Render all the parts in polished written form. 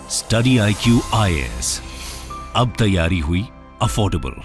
Study IQ IAS, अब तैयारी हुई अफोर्डेबल।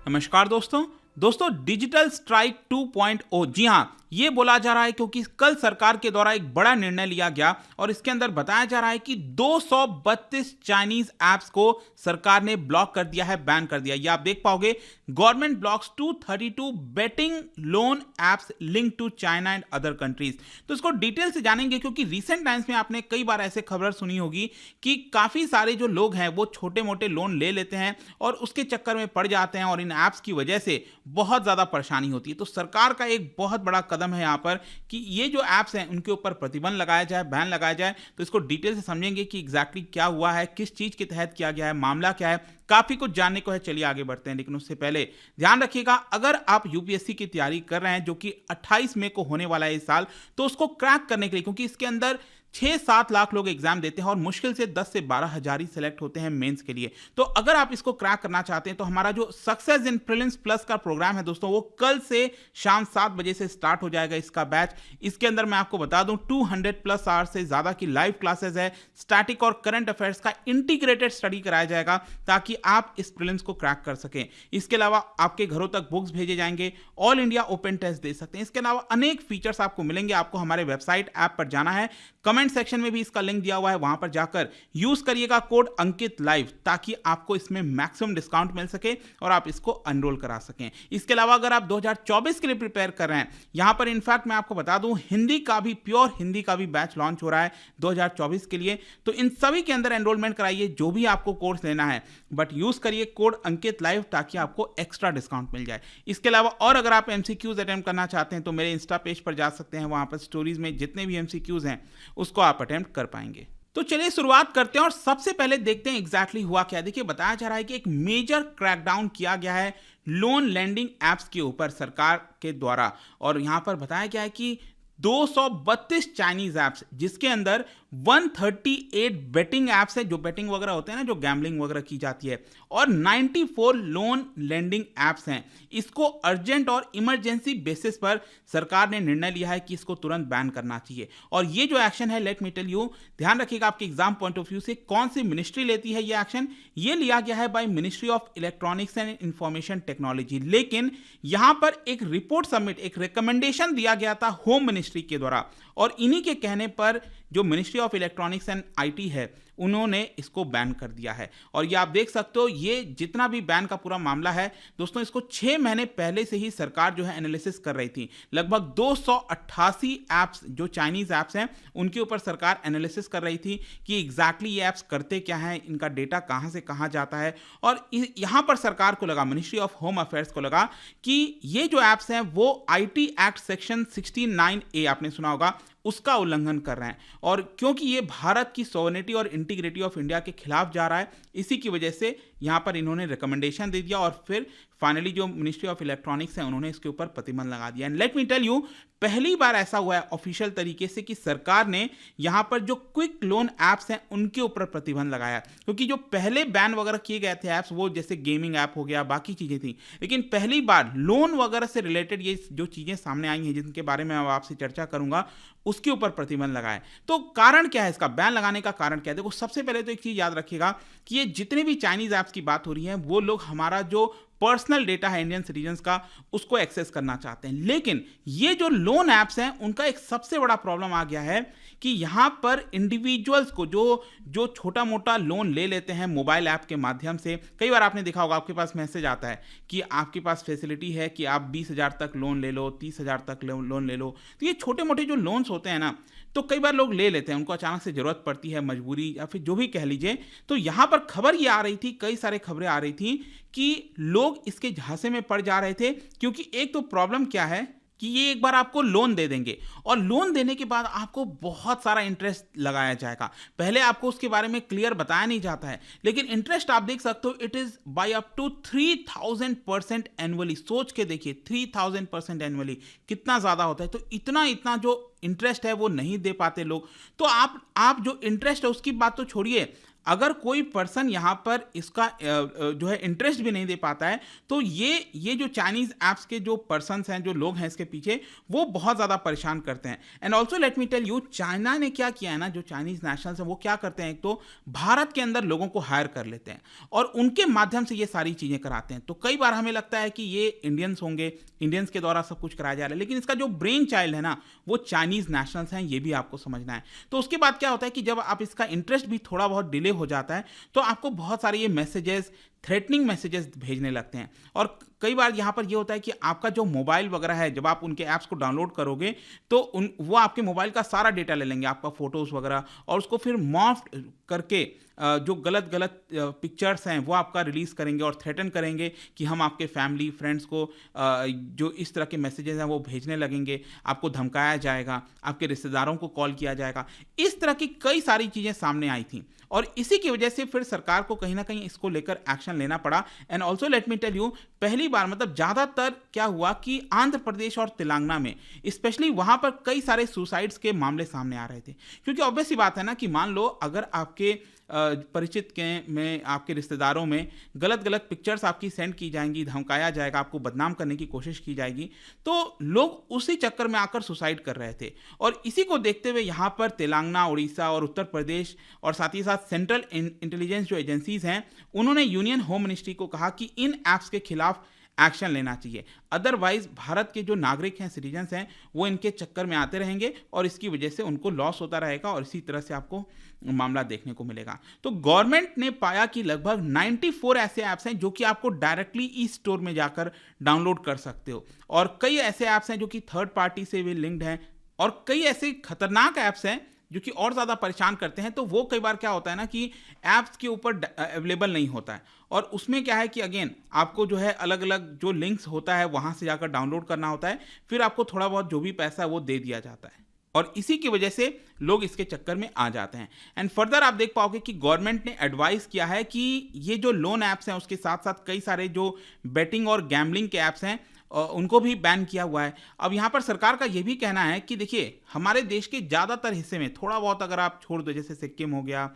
नमस्कार दोस्तों डिजिटल स्ट्राइक 2.0, जी हाँ, ये बोला जा रहा है क्योंकि कल सरकार के द्वारा एक बड़ा निर्णय लिया गया और इसके अंदर बताया जा रहा है कि 232 चाइनीज ऐप्स को सरकार ने ब्लॉक कर दिया है, बैन कर दिया। ये आप देख पाओगे, government blocks 232 betting loan apps link to China and other countries. तो इसको डिटेल से जानेंगे क्योंकि रिसेंट टाइम्स में आपने कई बार ऐसे खबर सुनी होगी कि काफी सारे जो लोग हैं वो छोटे मोटे लोन ले लेते हैं और उसके चक्कर में पड़ जाते हैं और इन ऐप्स की वजह से बहुत ज्यादा परेशानी होती है। तो सरकार का एक बहुत बड़ा कदम है यहाँ पर कि ये जो ऐप्स हैं उनके ऊपर प्रतिबंध लगाया जाए, बैन लगाया जाए। तो इसको डिटेल से समझेंगे कि एग्जैक्टली क्या हुआ है, किस चीज के तहत किया गया है, मामला क्या है, काफी कुछ जानने को है। चलिए आगे बढ़ते हैं, लेकिन उससे पहले ध्यान रखिएगा, अगर आप यूपीएससी की तैयारी कर रहे हैं जो कि 28 मई को होने वाला है इस साल, तो उसको क्रैक करने के लिए, क्योंकि इसके अंदर 6-7 लाख लोग एग्जाम देते हैं और मुश्किल से 10 से 12 हजार ही सिलेक्ट होते हैं मेंस के लिए। तो अगर आप इसको क्रैक करना चाहते हैं तो हमारा जो सक्सेस इन प्रीलिम्स प्लस का प्रोग्राम है दोस्तों, वो कल से शाम 7 बजे से स्टार्ट हो जाएगा इसका बैच। इसके अंदर मैं आपको बता दूं 200+ आवर्स से ज्यादा की लाइव क्लासेस है, स्टैटिक और करंट अफेयर्स का इंटीग्रेटेड स्टडी कराया जाएगा ताकि आप इस प्रीलिम्स को क्रैक कर सकें। इसके अलावा आपके घरों तक बुक्स भेजे जाएंगे, ऑल इंडिया ओपन टेस्ट दे सकते हैं। इसके अलावा अनेक फीचर्स आपको मिलेंगे। आपको हमारे वेबसाइट ऐप पर जाना है, कमेंट सेक्शन में भी इसका लिंक दिया हुआ है, वहां पर जाकर यूज करिएगा कोड अंकित लाइव ताकि आपको इसमें मैक्सिमम डिस्काउंट मिल सके और आप इसको एनरोल करा सकें। इसके अलावा अगर आप 2024 के लिए प्रिपेयर कर रहे हैं, यहां पर इनफैक्ट मैं आपको बता दूं हिंदी का भी, प्योर हिंदी का भी बैच लॉन्च हो रहा है 2024 के लिए। तो इन सभी के अंदर एनरोलमेंट कराइए जो भी आपको कोर्स लेना है, बट यूज करिए कोड अंकित लाइव ताकि आपको एक्स्ट्रा डिस्काउंट मिल जाए। इसके अलावा और अगर आप एमसीक्यूज अटेम्प्ट करना चाहते हैं तो मेरे इंस्टा पेज पर जा सकते हैं, वहां पर स्टोरीज में जितने भी एमसीक्यूज हैं उसको आप अटेम्प्ट कर पाएंगे। तो चलिए शुरुआत करते हैं और सबसे पहले देखते हैं एग्जैक्टली हुआ क्या। देखिए, बताया जा रहा है कि एक मेजर क्रैकडाउन किया गया है लोन लेंडिंग एप्स के ऊपर सरकार के द्वारा, और यहां पर बताया गया है कि 232 चाइनीज ऐप्स, जिसके अंदर 138 बेटिंग ऐप्स है, जो बेटिंग वगैरह होते हैं ना, जो गैम्बलिंग वगैरह की जाती है, और 94 लोन लेंडिंग ऐप्स हैं। इसको अर्जेंट और इमरजेंसी बेसिस पर सरकार ने निर्णय लिया है कि इसको तुरंत बैन करना चाहिए। और ये जो एक्शन है, लेट मी टेल यू, ध्यान रखिएगा आपके एग्जाम पॉइंट ऑफ व्यू से, कौन सी मिनिस्ट्री लेती है ये एक्शन। ये लिया गया है by ministry of electronics and information technology, लेकिन यहां पर एक रिपोर्ट सबमिट, एक रिकमेंडेशन दिया गया था होम मिनिस्ट्री के द्वारा, और इन्हीं के कहने पर जो ministry of electronics and IT है उन्होंने इसको बैन कर दिया है। और ये आप देख सकते हो, ये जितना भी बैन का पूरा मामला है दोस्तों, इसको 6 महीने पहले से ही सरकार जो है एनालिसिस कर रही थी। लगभग 288 ऐप्स जो चाइनीज ऐप्स हैं उनके ऊपर सरकार एनालिसिस कर रही थी कि एग्जैक्टली ये ऐप्स करते क्या हैं, इनका डेटा कहां से कहां जाता है। और यहां पर सरकार को लगा, मिनिस्ट्री ऑफ होम अफेयर्स को लगा कि ये जो ऐप्स हैं वो आईटी एक्ट सेक्शन 69A, आपने सुना होगा, उसका उल्लंघन कर रहे हैं। और क्योंकि ये भारत की सॉवरेनिटी और इंटीग्रिटी ऑफ इंडिया के खिलाफ जा रहा है, इसी की वजह से यहां पर इन्होंने रिकमेंडेशन दे दिया और फिर फाइनली जो मिनिस्ट्री ऑफ इलेक्ट्रॉनिक्स है उन्होंने इसके ऊपर प्रतिबंध लगा दिया। And let me tell you, पहली बार ऐसा हुआ है ऑफिशियल तरीके से कि सरकार ने यहां पर जो क्विक लोन ऐप्स हैं उनके ऊपर प्रतिबंध लगाया। क्योंकि जो पहले बैन वगैरह किए गए थे ऐप्स, वो जैसे गेमिंग ऐप हो गया, बाकी चीजें थी, लेकिन पहली बार लोन वगैरह से रिलेटेड ये जो चीजें सामने आई हैं जिनके बारे में मैं आपसे चर्चा करूंगा, उसके ऊपर प्रतिबंध लगाए। तो कारण क्या है इसका, बैन लगाने का कारण क्या है? देखो, सबसे पहले तो एक चीज याद रखिएगा कि ये जितने भी चाइनीज ऐप्स की बात हो रही है वो लोग हमारा जो पर्सनल डेटा है इंडियन सिटीजन्स का, उसको एक्सेस करना चाहते हैं। लेकिन ये जो लोन ऐप्स हैं उनका एक सबसे बड़ा प्रॉब्लम आ गया है कि यहां पर इंडिविजुअल्स को जो छोटा मोटा लोन ले लेते हैं मोबाइल ऐप के माध्यम से, कई बार आपने देखा होगा आपके पास मैसेज आता है कि आपके पास फैसिलिटी है कि आप 20,000 तक लोन ले लो, 30,000 तक लोन ले लो। तो ये छोटे मोटे जो लोन्स होते हैं ना, तो कई बार लोग ले लेते हैं, उनको अचानक से जरूरत पड़ती है, मजबूरी या फिर जो भी कह लीजिए। तो यहां पर खबर ये आ रही थी, कई सारे खबरें आ रही थी कि लोग इसके झांसे में पड़ जा रहे थे। क्योंकि एक तो प्रॉब्लम क्या है कि ये एक बार आपको लोन दे देंगे और लोन देने के बाद आपको बहुत सारा इंटरेस्ट लगाया जाएगा। पहले आपको उसके बारे में क्लियर बताया नहीं जाता है, लेकिन इंटरेस्ट आप देख सकते हो, it is by up to 3000% annually. सोच के देखिए, 3000% एनुअली कितना ज्यादा होता है। तो इतना जो इंटरेस्ट है वो नहीं दे पाते लोग। तो आप जो इंटरेस्ट है उसकी बात तो छोड़िए, अगर कोई पर्सन यहाँ पर इसका जो है इंटरेस्ट भी नहीं दे पाता है, तो ये जो चाइनीज ऐप्स के जो पर्सन्स हैं, जो लोग हैं इसके पीछे, वो बहुत ज़्यादा परेशान करते हैं। And also let me tell you, China ने क्या किया है ना, जो चाइनीज नेशनल्स हैं वो क्या करते हैं, एक तो भारत के अंदर लोगों को हायर कर लेते हैं और उनके माध्यम से ये सारी चीज़ें कराते हैं। तो कई बार हमें लगता है कि ये इंडियंस होंगे, इंडियंस के द्वारा सब कुछ कराया जा रहा है, लेकिन इसका जो ब्रेन चाइल्ड है ना, वो चाइनीज नेशनल्स हैं, ये भी आपको समझना है। तो उसके बाद क्या होता है कि जब आप इसका इंटरेस्ट भी थोड़ा बहुत डिले हो जाता है, तो आपको बहुत सारे ये मैसेजेस, थ्रेटनिंग मैसेजेस भेजने लगते हैं। और कई बार यहाँ पर ये होता है कि आपका जो मोबाइल वगैरह है, जब आप उनके ऐप्स को डाउनलोड करोगे तो वो आपके मोबाइल का सारा डेटा ले लेंगे, आपका फोटोज़ वगैरह, और उसको फिर मॉर्फ करके जो गलत पिक्चर्स हैं वो आपका रिलीज़ करेंगे और थ्रेटन करेंगे कि हम आपके फैमिली फ्रेंड्स को जो इस तरह के मैसेजेस हैं वो भेजने लगेंगे, आपको धमकाया जाएगा, आपके रिश्तेदारों को कॉल किया जाएगा। इस तरह की कई सारी चीज़ें सामने आई थी और इसी की वजह से फिर सरकार को कहीं ना कहीं इसको लेकर एक्शन लेना पड़ा। And also let me tell you, पहली बार मतलब ज़्यादातर क्या हुआ कि आंध्र प्रदेश और तेलंगाना में स्पेशली वहाँ पर कई सारे सुसाइड्स के मामले सामने आ रहे थे। क्योंकि ऑब्वियस सी बात है ना कि मान लो अगर आपके परिचित के में, आपके रिश्तेदारों में गलत पिक्चर्स आपकी सेंड की जाएंगी, धमकाया जाएगा, आपको बदनाम करने की कोशिश की जाएगी, तो लोग उसी चक्कर में आकर सुसाइड कर रहे थे। और इसी को देखते हुए यहाँ पर तेलंगाना, उड़ीसा और उत्तर प्रदेश और साथ ही साथ सेंट्रल इंटेलिजेंस जो एजेंसीज हैं, उन्होंने यूनियन होम मिनिस्ट्री को कहा कि इन ऐप्स के खिलाफ एक्शन लेना चाहिए, अदरवाइज भारत के जो नागरिक हैं, सिटीजन्स हैं, वो इनके चक्कर में आते रहेंगे और इसकी वजह से उनको लॉस होता रहेगा और इसी तरह से आपको मामला देखने को मिलेगा। तो गवर्नमेंट ने पाया कि लगभग 94 ऐसे ऐप्स हैं जो कि आपको डायरेक्टली ई स्टोर में जाकर डाउनलोड कर सकते हो, और कई ऐसे ऐप्स हैं जो कि थर्ड पार्टी से भी लिंक्ड हैं, और कई ऐसे खतरनाक ऐप्स हैं जो कि और ज़्यादा परेशान करते हैं। तो वो कई बार क्या होता है ना कि ऐप्स के ऊपर अवेलेबल नहीं होता है, और उसमें क्या है कि अगेन आपको जो है अलग अलग जो लिंक्स होता है वहाँ से जाकर डाउनलोड करना होता है, फिर आपको थोड़ा बहुत जो भी पैसा है वो दे दिया जाता है, और इसी की वजह से लोग इसके चक्कर में आ जाते हैं। एंड फर्दर आप देख पाओगे कि गवर्नमेंट ने एडवाइस किया है कि ये जो लोन ऐप्स हैं उसके साथ साथ कई सारे जो बेटिंग और गैम्बलिंग के ऐप्स हैं उनको भी बैन किया हुआ है। अब यहाँ पर सरकार का ये भी कहना है कि देखिए, हमारे देश के ज़्यादातर हिस्से में थोड़ा बहुत अगर आप छोड़ दो, जैसे सिक्किम हो गया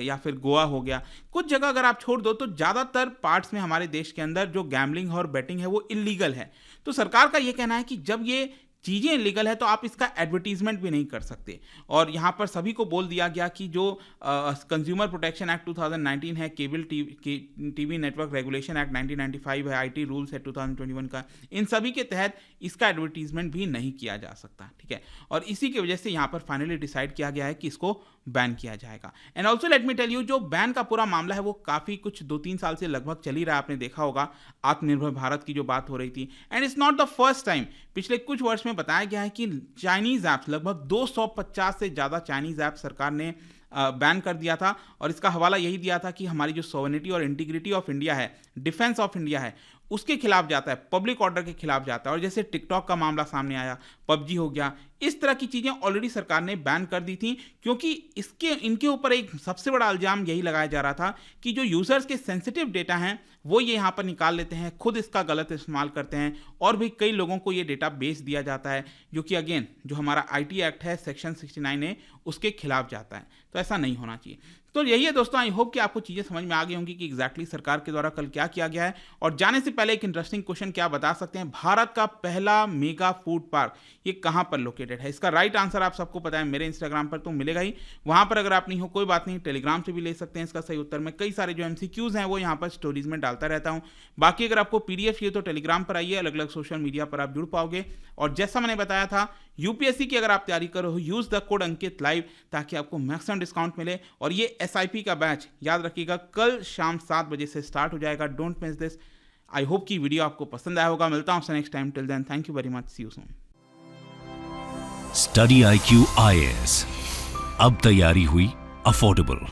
या फिर गोवा हो गया, कुछ जगह अगर आप छोड़ दो, तो ज़्यादातर पार्ट्स में हमारे देश के अंदर जो गैम्बलिंग और बेटिंग है वो इलीगल है। तो सरकार का ये कहना है कि जब ये चीज़ें इलीगल है तो आप इसका एडवर्टीजमेंट भी नहीं कर सकते, और यहाँ पर सभी को बोल दिया गया कि जो कंज्यूमर प्रोटेक्शन एक्ट 2019 है, cable TV network regulation act 1995 है, आईटी रूल्स है 2021 का, इन सभी के तहत इसका एडवर्टीजमेंट भी नहीं किया जा सकता, ठीक है। और इसी की वजह से यहाँ पर फाइनली डिसाइड किया गया है कि इसको बैन किया जाएगा। And also let me tell you, जो बैन का पूरा मामला है वो काफ़ी कुछ 2-3 साल से लगभग चल ही रहा है। आपने देखा होगा आत्मनिर्भर भारत की जो बात हो रही थी, and it's not the first time. पिछले कुछ वर्ष में बताया गया है कि चाइनीज़ ऐप्स, लगभग 250 से ज़्यादा चाइनीज़ ऐप सरकार ने बैन कर दिया था, और इसका हवाला यही दिया था कि हमारी जो सॉवरेनिटी और इंटीग्रिटी ऑफ इंडिया है, डिफेंस ऑफ इंडिया है, उसके खिलाफ जाता है, पब्लिक ऑर्डर के खिलाफ जाता है। और जैसे टिकटॉक का मामला सामने आया, पबजी हो गया, इस तरह की चीज़ें ऑलरेडी सरकार ने बैन कर दी थी, क्योंकि इनके ऊपर एक सबसे बड़ा इल्ज़ाम यही लगाया जा रहा था कि जो यूज़र्स के सेंसिटिव डेटा हैं वो ये यहाँ पर निकाल लेते हैं, खुद इसका गलत इस्तेमाल करते हैं, और भी कई लोगों को ये डेटा बेच दिया जाता है, जो कि अगेन जो हमारा आईटी एक्ट है सेक्शन 69A उसके खिलाफ जाता है। तो ऐसा नहीं होना चाहिए। तो यही है दोस्तों, आई होप कि आपको चीज़ें समझ में आ गई होंगी कि एग्जैक्टली सरकार के द्वारा कल क्या किया गया है। और जाने से पहले एक इंटरेस्टिंग क्वेश्चन, क्या बता सकते हैं भारत का पहला मेगा फूड पार्क ये कहाँ पर लोकेटेड है? इसका राइट आंसर आप सबको पता है, मेरे इंस्टाग्राम पर तो मिलेगा ही, वहाँ पर अगर आप नहीं हो कोई बात नहीं, टेलीग्राम से भी ले सकते हैं इसका सही उत्तर। मैं कई सारे जो MCQs हैं वो यहाँ पर स्टोरीज में डालता रहता हूँ। बाकी अगर आपको PDF चाहिए तो टेलीग्राम पर आइए, अलग अलग सोशल मीडिया पर आप जुड़ पाओगे। और जैसा मैंने बताया था, UPSC की अगर आप तैयारी कर रहे हो, use the code Ankit live ताकि आपको मैक्सिमम डिस्काउंट मिले। और ये SIP का बैच याद रखिएगा, कल शाम 7 बजे से स्टार्ट हो जाएगा, don't miss this. I hope कि वीडियो आपको पसंद आया होगा। मिलता हूँ आपसे next time, till then thank you very much, see you soon. Study IQ IAS, अब तैयारी हुई अफोर्डेबल।